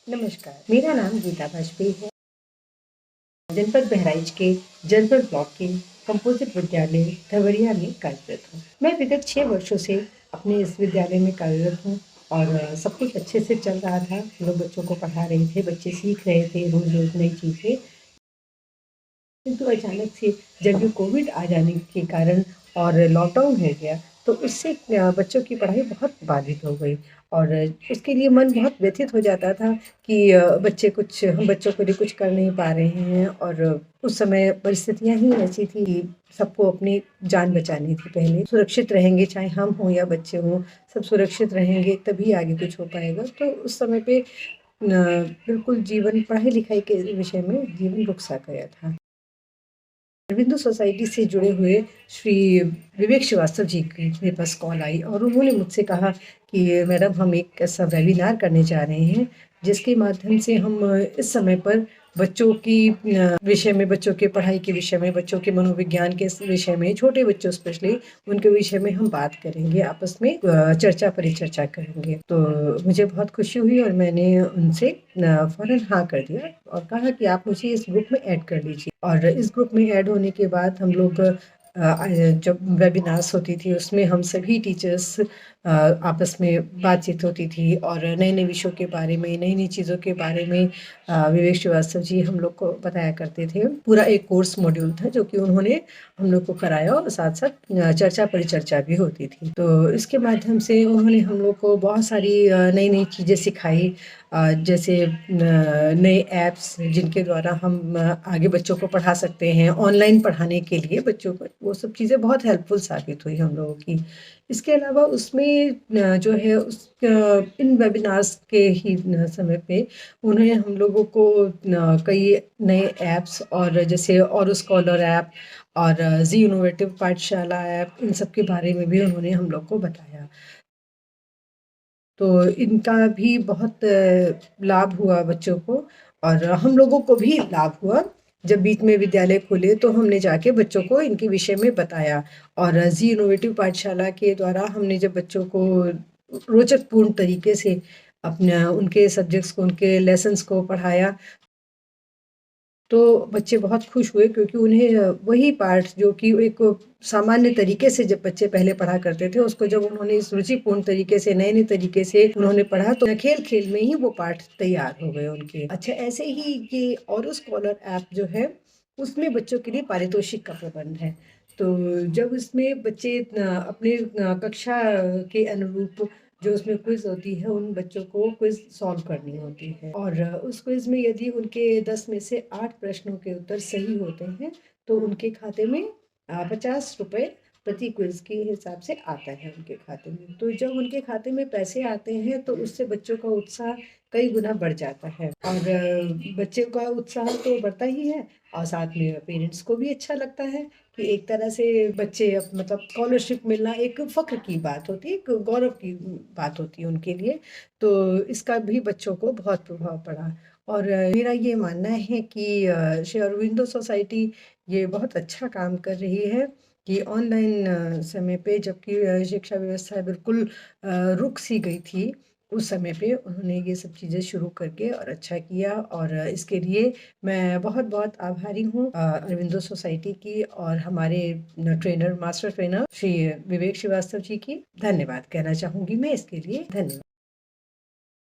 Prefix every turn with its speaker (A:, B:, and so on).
A: नमस्कार, मेरा नाम गीता वाजपेयी है। जनपद बहराइच के जनपद ब्लॉक के कंपोजिट विद्यालय धवरिया में कार्यरत हूँ। मैं विगत 6 वर्षों से अपने इस विद्यालय में कार्यरत हूँ और सब कुछ अच्छे से चल रहा था। हम लोग बच्चों को पढ़ा रहे थे, बच्चे सीख रहे थे रोज़-रोज़ नई चीज़ें। किंतु अचानक से जब ये कोविड आ जाने के कारण और लॉकडाउन हो गया, तो उससे बच्चों की पढ़ाई बहुत बाधित हो गई और उसके लिए मन बहुत व्यथित हो जाता था कि हम बच्चों के लिए कुछ कर नहीं पा रहे हैं और उस समय परिस्थितियाँ ही ऐसी थी कि सबको अपनी जान बचानी थी पहले। सुरक्षित रहेंगे, चाहे हम हों या बच्चे हों, सब सुरक्षित रहेंगे तभी आगे कुछ हो पाएगा। तो उस समय पे बिल्कुल जीवन पढ़ाई-लिखाई के विषय में जीवन रुक सा गया था। अरविंदो सोसाइटी से जुड़े हुए श्री विवेक श्रीवास्तव जी की मेरे पास कॉल आई और उन्होंने मुझसे कहा कि मैडम हम एक ऐसा वेबिनार करने जा रहे हैं जिसके माध्यम से हम इस समय पर बच्चों की विषय में, बच्चों के पढ़ाई के विषय में, बच्चों के मनोविज्ञान के विषय में, छोटे बच्चों स्पेशली उनके विषय में हम बात करेंगे, आपस में चर्चा परिचर्चा करेंगे। तो मुझे बहुत खुशी हुई और मैंने उनसे फ़ौरन हाँ कर दिया और कहा कि आप मुझे इस ग्रुप में ऐड कर लीजिए। और इस ग्रुप में ऐड होने के बाद हम लोग जब वेबिनार्स होती थी उसमें हम सभी टीचर्स आपस में बातचीत होती थी और नए-नए विषयों के बारे में, नई-नई चीज़ों के बारे में विवेक श्रीवास्तव जी हम लोग को बताया करते थे। पूरा एक कोर्स मॉड्यूल था जो कि उन्होंने हम लोग को कराया और साथ-साथ चर्चा परिचर्चा भी होती थी। तो इसके माध्यम से उन्होंने हम लोग को बहुत सारी नई-नई चीज़ें सिखाई, जैसे नए ऐप्स जिनके द्वारा हम आगे बच्चों को पढ़ा सकते हैं, ऑनलाइन पढ़ाने के लिए बच्चों को, वो सब चीज़ें बहुत हेल्पफुल साबित हुई हम लोगों की। इसके अलावा उसमें जो है इन वेबिनार्स के ही समय पे उन्होंने हम लोगों को कई नए ऐप्स और जैसे ऑरो स्कॉलर ऐप और ज़ी इनोवेटिव पाठशाला ऐप, इन सब के बारे में भी उन्होंने हम लोग को बताया। तो इनका भी बहुत लाभ हुआ बच्चों को और हम लोगों को भी लाभ हुआ। जब बीच में विद्यालय खुले तो हमने जाके बच्चों को इनके विषय में बताया और ज़ी इनोवेटिव पाठशाला के द्वारा हमने जब बच्चों को रोचकपूर्ण तरीके से अपना उनके सब्जेक्ट्स को, उनके लेसन्स को पढ़ाया, तो बच्चे बहुत खुश हुए क्योंकि उन्हें वही पाठ जो कि एक सामान्य तरीके से जब बच्चे पहले पढ़ा करते थे, उसको जब उन्होंने इस रुचिपूर्ण तरीके से, नए-नए तरीके से उन्होंने पढ़ा तो खेल-खेल में ही वो पाठ तैयार हो गए उनके। अच्छा, ऐसे ही ये ऑरो स्कॉलर ऐप जो है, उसमें बच्चों के लिए पारितोषिक का प्रबंध है। तो जब उसमें बच्चे अपने कक्षा के अनुरूप जो उसमें क्विज़ होती है, उन बच्चों को क्विज़ सॉल्व करनी होती है और उस क्विज़ में यदि उनके 10 में से 8 प्रश्नों के उत्तर सही होते हैं, तो उनके खाते में ₹50 प्रति क्विज़ के हिसाब से आता है उनके खाते में। तो जब उनके खाते में पैसे आते हैं, तो उससे बच्चों का उत्साह कई गुना बढ़ जाता है और बच्चे का उत्साह तो बढ़ता ही है और साथ में पेरेंट्स को भी अच्छा लगता है कि एक तरह से बच्चे मतलब स्कॉलरशिप मिलना एक फ़ख्र की बात होती है, एक गौरव की बात होती है उनके लिए। तो इसका भी बच्चों को बहुत प्रभाव पड़ा और मेरा ये मानना है कि श्री अरविंदो सोसाइटी ये बहुत अच्छा काम कर रही है कि ऑनलाइन समय पे जबकि शिक्षा व्यवस्था बिल्कुल रुक सी गई थी, उस समय पे उन्होंने ये सब चीज़ें शुरू करके और अच्छा किया और इसके लिए मैं बहुत-बहुत आभारी हूँ अरविंदो सोसाइटी की और हमारे मास्टर ट्रेनर श्री विवेक श्रीवास्तव जी की धन्यवाद कहना चाहूँगी मैं इसके लिए। धन्यवाद।